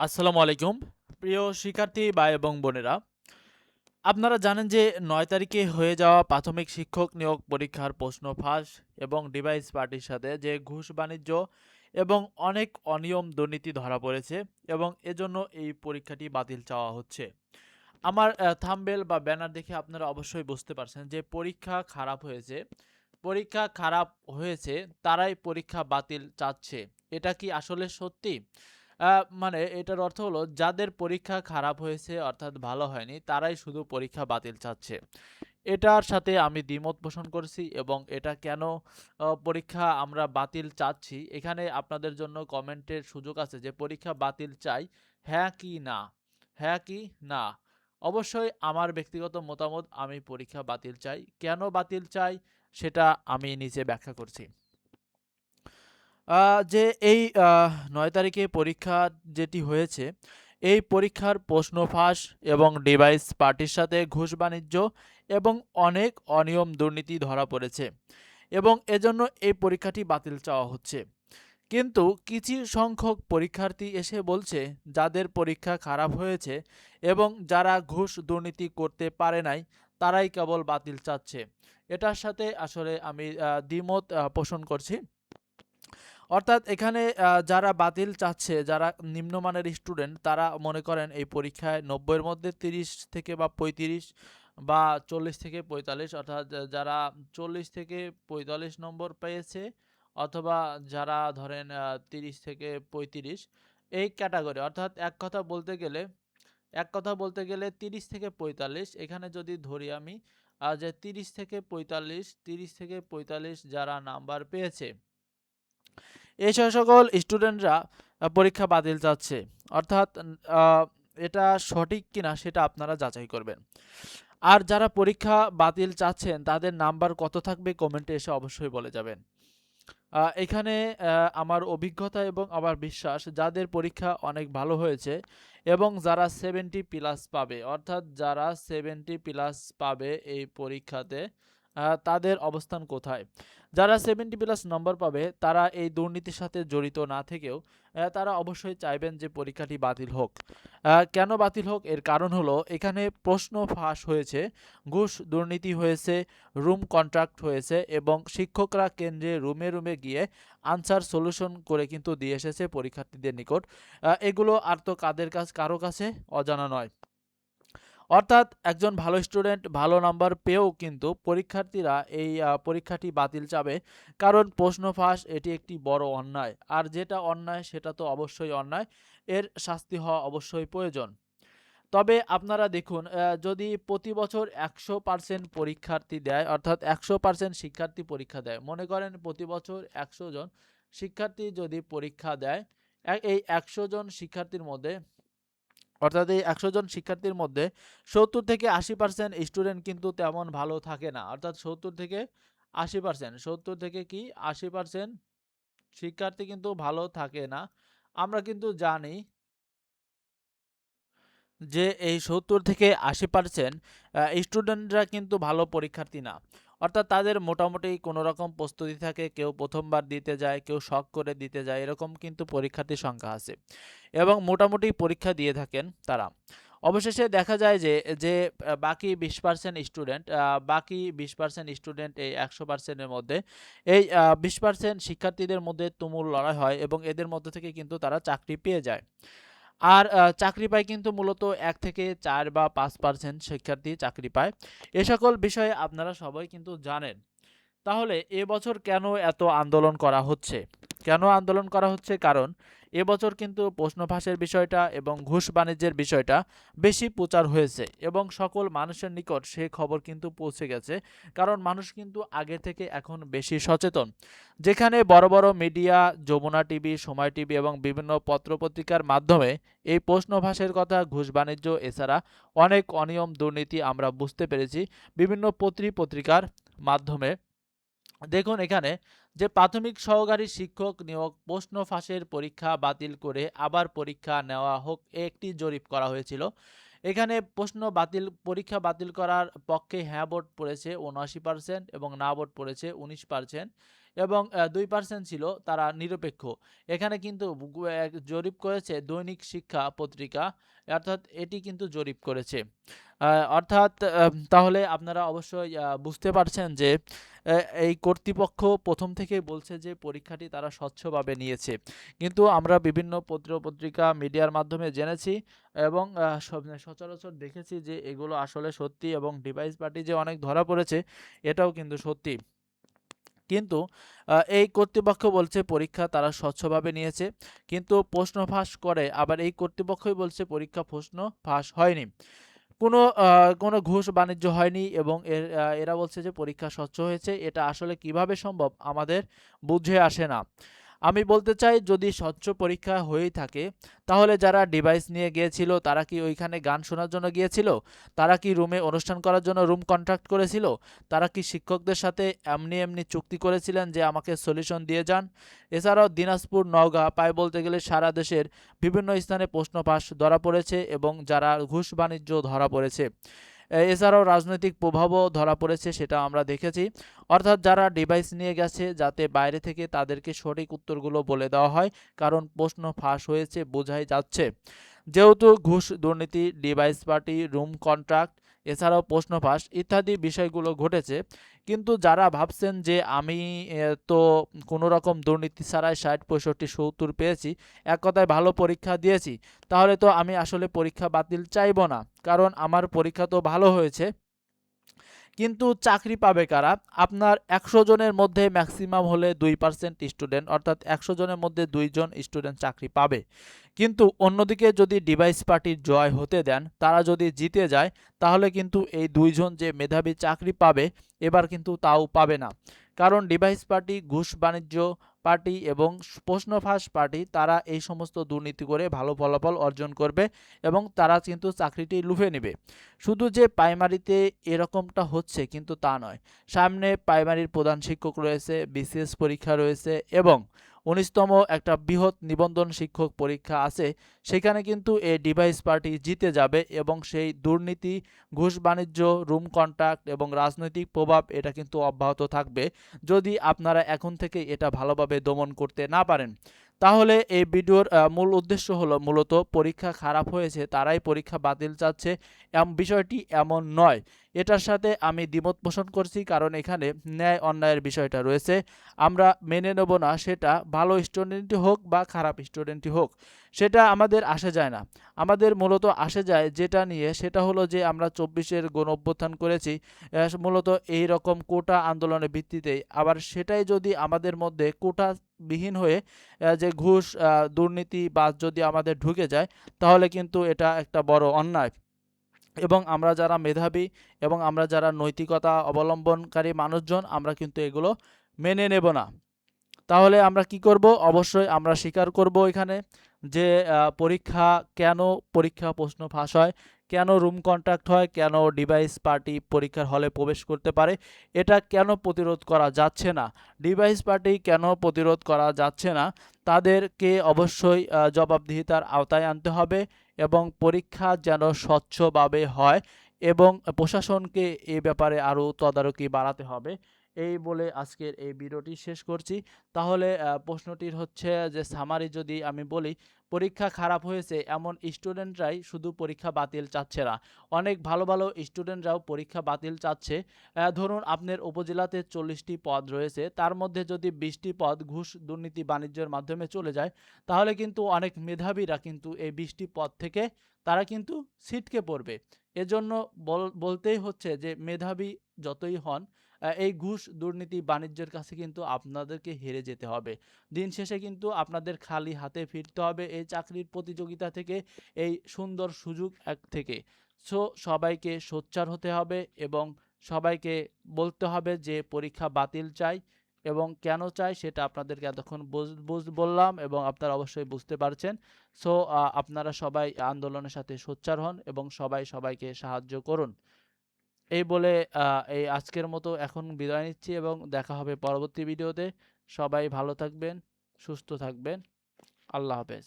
আসসালামু আলাইকুম। প্রিয় শিক্ষার্থী ভাই এবং বোনেরা, আপনারা জানেন যে ৯ তারিখে হয়ে যাওয়া প্রাথমিক শিক্ষক নিয়োগ পরীক্ষার প্রশ্ন ফাঁস এবং ডিভাইস পার্টির সাথে যে ঘুষ বাণিজ্য এবং অনেক অনিয়ম দুর্নীতি ধরা পড়েছে এবং এজন্য এই পরীক্ষাটি বাতিল চাওয়া হচ্ছে। আমার থাম্বনেল বা ব্যানার দেখে আপনারা অবশ্যই বুঝতে পারছেন যে পরীক্ষা খারাপ হয়েছে। পরীক্ষা খারাপ হয়েছে, তারাই পরীক্ষা বাতিল চাচ্ছে। এটা কি আসলে সত্যি? আ মানে এটার অর্থ হলো যাদের পরীক্ষা খারাপ হয়েছে অর্থাৎ ভালো হয়নি, তারাই শুধু পরীক্ষা বাতিল চাচ্ছে। এটার সাথে আমি দ্বিমত পোষণ করছি এবং এটা কেন পরীক্ষা আমরা বাতিল চাচ্ছি, এখানে আপনাদের জন্য কমেন্টের সুযোগ আছে যে পরীক্ষা বাতিল চাই, হ্যাঁ কি না? হ্যাঁ কি না? অবশ্যই আমার ব্যক্তিগত মতামত আমি পরীক্ষা বাতিল চাই। কেন বাতিল চাই সেটা আমি নিচে ব্যাখ্যা করছি। আ যে এই ৯ তারিখে পরীক্ষা যেটি হয়েছে, এই পরীক্ষার প্রশ্ন ফাঁস এবং ডিভাইস পার্টির সাথে ঘুষ বাণিজ্য এবং অনেক অনিয়ম দুর্নীতি ধরা পড়েছে এবং এজন্য এই পরীক্ষাটি বাতিল চাওয়া হচ্ছে। কিন্তু কিছু সংখ্যক পরীক্ষার্থী এসে বলছে যাদের পরীক্ষা খারাপ হয়েছে এবং যারা ঘুষ দুর্নীতি করতে পারে নাই, তারাই কেবল বাতিল চাচ্ছে। এটার সাথে আসলে আমি দ্বিমত পোষণ করছি। অর্থাৎ এখানে যারা বাতিল চাচ্ছে, যারা নিম্নমানের স্টুডেন্ট, তারা মনে করেন এই পরীক্ষায় ৯০ এর মধ্যে ৩০ থেকে বা ৩৫ বা ৪০ থেকে ৪৫, অর্থাৎ যারা ৪০ থেকে ৪৫ নম্বর পেয়েছে অথবা যারা ধরেন ৩০ থেকে ৩৫, এই ক্যাটাগরি, অর্থাৎ এক কথা বলতে গেলে ৩০ থেকে ৪৫, এখানে যদি ধরি আমি যে ৩০ থেকে ৪৫ যারা নাম্বার পেয়েছে, এই সকল স্টুডেন্টরা পরীক্ষা বাতিল চাচ্ছে। অর্থাৎ আ এটা সঠিক কিনা সেটা আপনারা যাচাই করবেন। আর যারা পরীক্ষা বাতিল চাচ্ছেন তাদের নাম্বার কত থাকবে কমেন্টে এসে অবশ্যই বলে যাবেন। এখানে আমার অভিজ্ঞতা এবং আমার বিশ্বাস, যাদের পরীক্ষা অনেক ভালো হয়েছে এবং যারা 70 প্লাস পাবে, অর্থাৎ যারা 70 প্লাস পাবে এই পরীক্ষাতে, তাদের অবস্থান কোথায়? যারা 70 প্লাস নম্বর পাবে তারা এই দুর্নীতির সাথে জড়িত না থেকেও তারা অবশ্যই চাইবেন যে পরীক্ষাটি বাতিল হোক। কেন বাতিল হোক? এর কারণ হলো এখানে প্রশ্ন ফাঁস হয়েছে, ঘুষ দুর্নীতি হয়েছে, রুম কন্ট্রাক্ট হয়েছে এবং শিক্ষকরা কেন্দ্রে রুমে রুমে গিয়ে আনসার সলিউশন করে কিন্তু দিয়ে এসেছে পরীক্ষার্থীদের নিকট। এগুলো আর তো কারো কাছে অজানা নয়। অর্থাৎ একজন ভালো স্টুডেন্ট ভালো নাম্বার পেয়েও কিন্তু পরীক্ষার্থীরা এই পরীক্ষাটি বাতিল চাবে, কারণ প্রশ্ন ফাঁস এটি একটি বড় অন্যায়। আর যেটা অন্যায় সেটা তো অবশ্যই অন্যায়, এর শাস্তি হওয়া অবশ্যই প্রয়োজন। তবে আপনারা দেখুন, যদি প্রতি বছর ১০০% পরীক্ষার্থী দেয়, অর্থাৎ ১০০% শিক্ষার্থী পরীক্ষা দেয়। মনে করেন প্রতি বছর ১০০ জন শিক্ষার্থী যদি পরীক্ষা দেয়, এই ১০০ জন শিক্ষার্থীর মধ্যে, অর্থাৎ এই ১০০ জন শিক্ষার্থীর মধ্যে ৭০ থেকে ৮০% স্টুডেন্ট কিন্তু তেমন ভালো থাকে না। অর্থাৎ ৭০ থেকে ৮০%, ৭০ থেকে কি ৮০% শিক্ষার্থী কিন্তু ভালো থাকে না। আমরা কিন্তু জানি যে এই ৭০ থেকে ৮০% স্টুডেন্টরা কিন্তু ভালো পরীক্ষার্থী না। অর্থাৎ তাদের মোটামুটি কোনোরকম প্রস্তুতি থাকে, কেউ ১ম বার দিতে যায়, কেউ শখ করে দিতে যায়, এরকম কিন্তু পরীক্ষার্থীর সংখ্যা আছে এবং মোটামুটি পরীক্ষা দিয়ে থাকেন তারা। অবশেষে দেখা যায় যে, বাকি ২০% স্টুডেন্ট, এই ১০০% এর মধ্যে এই ২০% শিক্ষার্থীদের মধ্যে তুমুল লড়াই হয় এবং এদের মধ্য থেকে কিন্তু তারা চাকরি পেয়ে যায়। আর চাকরি পায় কিন্তু মূলত ১ থেকে ৪ বা ৫% শিক্ষার্থী চাকরি পায়। এ সকল বিষয়ে আপনারা সবাই কিন্তু জানেন। তাহলে এবছর কেন এত আন্দোলন করা হচ্ছে? কেন আন্দোলন করা হচ্ছে? কারণ এবছর কিন্তু প্রশ্ন ফাঁসের বিষয়টা এবং ঘুষ বাণিজ্যের বিষয়টা বেশি প্রচার হয়েছে এবং সকল মানুষের নিকট সে খবর কিন্তু পৌঁছে গেছে। কারণ মানুষ কিন্তু আগে থেকে এখন বেশি সচেতন। যেখানে বড় বড় মিডিয়া, যমুনা টিভি, সময় টিভি এবং বিভিন্ন পত্রপত্রিকার মাধ্যমে এই প্রশ্ন ফাঁসের কথা, ঘুষ বাণিজ্য এছাড়া অনেক অনিয়ম দুর্নীতি আমরা বুঝতে পেরেছি বিভিন্ন পত্রিকার মাধ্যমে। দেখুন এখানে যে প্রাথমিক সহকারী শিক্ষক নিয়োগ প্রশ্ন ফাঁসের পরীক্ষা বাতিল করে আবার পরীক্ষা নেওয়া হোক, একটি জরিপ করা হয়েছিল। এখানে পরীক্ষা বাতিল করার পক্ষে হ্যাঁ ভোট পড়েছে ৭৯% এবং না ভোট পড়েছে ১৯%। এবং 2% ছিল তারা নিরপেক্ষ। এখানে কিন্তু এক জরিপ করেছে দৈনিক শিক্ষা পত্রিকা, অর্থাৎ এটি কিন্তু জরিপ করেছে। অর্থাৎ তাহলে আপনারা অবশ্যই বুঝতে পারছেন যে এই কর্তৃপক্ষ প্রথম থেকেই বলছে যে পরীক্ষাটি তারা স্বচ্ছভাবে নিয়েছে। কিন্তু আমরা বিভিন্ন পত্র-পত্রিকা, মিডিয়ার মাধ্যমে জেনেছি এবং সচরাচর দেখেছি যে এগুলো আসলে সত্যি, এবং ডিভাইস পার্টি যে অনেক ধরা পড়েছে এটাও কিন্তু সত্যি। কিন্তু এই কর্তৃপক্ষ বলছে পরীক্ষা তারা স্বচ্ছভাবে নিয়েছে, কিন্তু প্রশ্ন ফাঁস করে আবার এই কর্তৃপক্ষই বলছে পরীক্ষা প্রশ্ন ফাঁস হয়নি। কোনো কোনো ঘুষ বাণিজ্য হয়নি, এবং এরা বলছে যে পরীক্ষা স্বচ্ছ হয়েছে। এটা আসলে কিভাবে সম্ভব আমাদের বুঝে আসে না। আমি বলতে চাই, যদি স্বচ্ছ পরীক্ষা হয়েই থাকে তাহলে যারা ডিভাইস নিয়ে গিয়েছিল তারা কি ওইখানে গান শোনার জন্য গিয়েছিল? তারা কি রুমে অনুষ্ঠান করার জন্য রুম কন্ট্রাক্ট করেছিল? তারা কি শিক্ষকদের সাথে এমনি এমনি চুক্তি করেছিলেন যে আমাকে সলিউশন দিয়ে যান? এছাড়াও দিনাজপুর, নওগাঁ প্রায় বলতে গেলে সারা দেশের বিভিন্ন স্থানে প্রশ্ন ফাঁস ধরা পড়েছে, এবং যারা ঘুষ বাণিজ্য ধরা পড়েছে। এছাড়াও রাজনৈতিক প্রভাবও ধরা পড়েছে, সেটা আমরা দেখেছি। অর্থাৎ যারা ডিভাইস নিয়ে গেছে যাতে বাইরে থেকে তাদেরকে সঠিক উত্তরগুলো বলে দেওয়া হয়, কারণ প্রশ্ন ফাঁস হয়েছে বোঝাই যাচ্ছে। যেহেতু ঘুষ, দুর্নীতি, ডিভাইস পার্টি, রুম কন্ট্রাক্ট, এছাড়াও প্রশ্ন ফাঁস ইত্যাদি বিষয়গুলো ঘটেছে, কিন্তু যারা ভাবছেন যে আমি তো কোনো রকম দুর্নীতি ছাড়াই 60, 65, 70 পেয়েছি, এক কথায় ভালো পরীক্ষা দিয়েছি, তাহলে তো আমি আসলে পরীক্ষা বাতিল চাইবো না, কারণ আমার পরীক্ষা তো ভালো হয়েছে। কিন্তু চাকরি পাবে কারা? আপনার 100 জনের মধ্যে ম্যাক্সিমাম হলে 2% স্টুডেন্ট, অর্থাৎ 100 জনের মধ্যে 2 জন স্টুডেন্ট চাকরি পাবে। কিন্তু অন্যদিকে যদি ডিভাইস পার্টির জয় হতে দেন, তারা যদি জিতে যায়, তাহলে কিন্তু এই 2 জন যে মেধাবী চাকরি পাবে এবার কিন্তু তাও পাবে না। কারণ ডিভাইস পার্টি, ঘুষ বাণিজ্য পার্টি এবং প্রশ্ন ফাঁস পার্টি, তারা এই সমস্ত দুর্নীতি করে ভালো ফলাফল অর্জন করবে এবং তারা কিন্তু চাকরিটি লুফে নেবে। শুধু যে প্রাইমারিতে এরকমটা হচ্ছে কিন্তু তা নয়। সামনে প্রাইমারির প্রধান শিক্ষক রয়েছে, বিসিএস পরীক্ষা রয়েছে, এবং 19তম একটা বৃহৎ নিবন্ধন শিক্ষক পরীক্ষা আছে। সেখানে কিন্তু এই ডিভাইস পার্টি জিতে যাবে, এবং সেই দুর্নীতি, ঘুষ বাণিজ্য, রুম কন্ট্রাক্ট এবং রাজনৈতিক প্রভাব এটা কিন্তু অব্যাহত থাকবে, যদি আপনারা এখন থেকে এটা ভালোভাবে দমন করতে না পারেন। তাহলে এই ভিডিওর মূল উদ্দেশ্য হলো মূলত পরীক্ষা খারাপ হয়েছে তারাই পরীক্ষা বাতিল চাচ্ছে, বিষয়টি এমন নয়। এটার সাথে আমি দ্বিমত পোষণ করছি, কারণ এখানে ন্যায় অন্যায়ের বিষয়টা রয়েছে। আমরা মেনে নেব না সেটা ভালো স্টুডেন্টই হোক বা খারাপ স্টুডেন্টই হোক, সেটা আমাদের আসে যায় না। আমাদের মূলত আসে যায় যেটা নিয়ে, সেটা হলো যে আমরা 24-এর গণ অভ্যুত্থান করেছি মূলত এই রকম কোটা আন্দোলনের ভিত্তিতেই। আবার সেটাই যদি আমাদের মধ্যে কোটাবিহীন হয়ে যে ঘুষ, দুর্নীতি বা যদি আমাদের ঢুকে যায়, তাহলে কিন্তু এটা একটা বড় অন্যায়। এবং আমরা যারা মেধাবী এবং আমরা যারা নৈতিকতা অবলম্বনকারী মানুষজন, আমরা কিন্তু এগুলো মেনে নেব না। তাহলে আমরা কি করব? অবশ্যই আমরা স্বীকার করব এখানে যে পরীক্ষা প্রশ্ন ফাঁস হয়, কেন রুম কন্ট্রাক্ট হয়, কেন ডিভাইস পার্টি পরীক্ষার হলে প্রবেশ করতে পারে, এটা কেন প্রতিরোধ করা যাচ্ছে না, ডিভাইস পার্টি কেন প্রতিরোধ করা যাচ্ছে না, তাদেরকে অবশ্যই জবাবদিহিতার আওতায় আনতে হবে, এবং পরীক্ষা যেন স্বচ্ছভাবে হয়, এবং প্রশাসনকে এ ব্যাপারে আরও তদারকি বাড়াতে হবে। এই বলে আজকের এই ভিডিওটি শেষ করছি। তাহলে প্রশ্নটির হচ্ছে যে সামারি যদি আমি বলি, পরীক্ষা খারাপ হয়েছে এমন স্টুডেন্টরাই শুধু পরীক্ষা বাতিল চাচ্ছে না, অনেক ভালো ভালো স্টুডেন্টরাও পরীক্ষা বাতিল চাচ্ছে। ধরুন আপনার উপজেলাতে 40টি পদ রয়েছে, তার মধ্যে যদি 20টি পদ ঘুষ, দুর্নীতি, বাণিজ্যের মাধ্যমে চলে যায়, তাহলে কিন্তু অনেক মেধাবীরা কিন্তু এই 20টি পদ থেকে তারা কিন্তু ছিটকে পড়বে। এজন্য বলতেই হচ্ছে যে মেধাবী যতই হন, এই ঘুষ, দুর্নীতি, বাণিজ্যের কাছে কিন্তু আপনাদেরকে হেরে যেতে হবে। দিন শেষে কিন্তু আপনাদের খালি হাতে ফিরতে হবে এই চাকরির প্রতিযোগিতা থেকে, এই সুন্দর সুযোগ থেকে। সো সবাইকে সোচ্চার হতে হবে, এবং সবাইকে বলতে হবে যে পরীক্ষা বাতিল চাই, এবং কেন চাই সেটা আপনাদেরকে এতক্ষণ বললাম, এবং আপনারা অবশ্যই বুঝতে পারছেন। সো আপনারা সবাই আন্দোলনের সাথে সোচ্চার হন এবং সবাই সবাইকে সাহায্য করুন। এই বলে এই আজকের মতো এখন বিদায় নিচ্ছি, এবং দেখা হবে পরবর্তী ভিডিওতে। সবাই ভালো থাকবেন, সুস্থ থাকবেন। আল্লাহ হাফেজ।